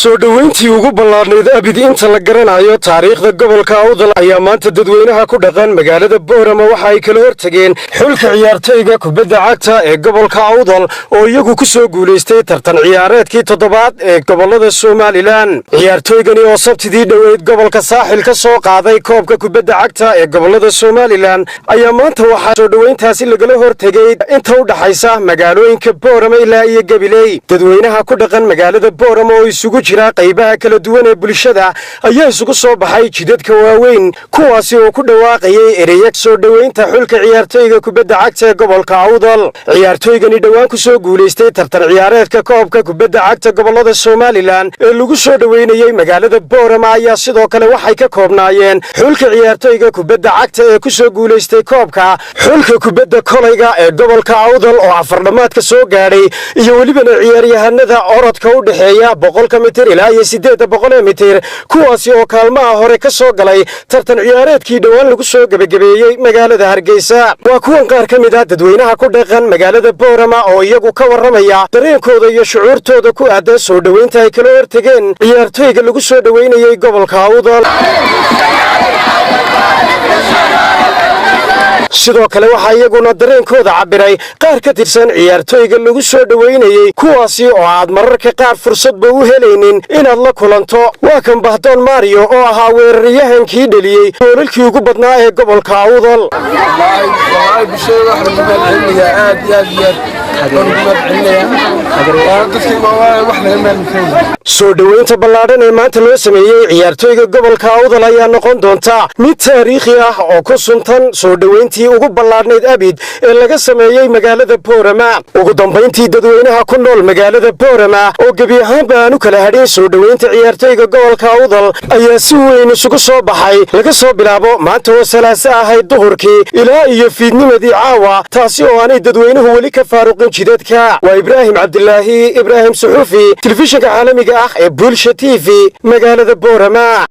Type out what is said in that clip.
soo dhaweyntii ugu ballaarneyd abid inta la garanayo taariikhda gobolka Awdal ayaa maanta dadweynaha ku dhaqan magaalada Boorama waxa ay kala hortageen xulka ciyaartoyga kubadda cagta ee gobolka Awdal oo iyagu ku soo guuleystay tartan ciyaareedkii toddobaad ee gobolada Soomaaliland ciyaartoygani oo sabtidii dhaweyd gobolka Saaxil ka soo qaaday koobka kubadda cagta ee gobolada Soomaaliland ayaa maanta waxa soo dhaweyntaasi lagala hortagay inta u dhaxaysa magaalooyinka Boorama ilaa iyo Gabiley dadweynaha ku dhaqan magaalada Boorama oo isugu jira qaybaha kala duwan ee bulshada ayaa isugu soo baxay jidadka waaweyn kuwaasi oo ku dhawaaqayay ereyga soo dhaweynta xulka ciyaartoyga kubadda cagta ee gobolka Awdal ciyaartoygani dhawaan ku soo guuleystay tartan ciyaareedka koobka kubadda cagta gobolada Soomaaliland ee lagu soo dhaweynayay magaalada Boorama ayaa sidoo kale waxay ka koobnaayeen xulka ciyaartoyga kubadda cagta ee ku soo guuleystay koobka xulka kubadda kolayga ee gobolka Awdal oo afar dhamaadka soo gaaray iyo waliba ciyaaryahanada orodka u dhaxeeya 100 mitir ilaa 800 mitir kuwaasi oo kaalmaha hore ka soo galay tartan ciyaareedkii dhawaan lagu soo gabagabeeyay magaalada Hargeysa waa kuwan qaar ka mid ah dadweynaha ku dhaqan magaalada Boorama oo iyagu ka waramaya dareenkooda iyo shucuurtooda ku aadan soo dhaweynta ay kala hortageen ciyaartoyga lagu soo dhaweynayay gobolka Awdal sidoo kale waxa iyaguna dareenkooda cabiray qaar ka tirsan ciyaartoyga lagu soo dhaweynayay kuwaasi oo aad mararka qaar fursadba u helaynin inaad la kulanto waa kan Bahdoon Mario oo ahaa weeraryahankii dhaliyay goolalkii ugu badnaa ee gobolka Awdal soo dhaweynta ballaadhan ee maanta loo sameeyay ciyaartoyga gobolka Awdal ayaa noqon doonta mid taariikhi ah oo ku suntan soo dhaweyntii ugu ballaadhneyd abid ee laga sameeyay magaalada Boorama ugu dambeyntii dadweynaha ku nool magaalada Boorama oo gabi ahaanba aanu kala hadhin soo dhaweynta ciyaartoyga gobolka Awdal ayaa si weyn isugu soo baxay laga soo bilaabo maanta oo Salaaso ahayd duhurkii ilaa iyo fiidnimadii caawa taasi oo aanay dadweynuhu weli ka faaruqin jidadka waa Ibraahim Cabdillaahi Ibraahim Suxufi telefishinka caalamiga ah ee Bulsha TV magaalada Boorama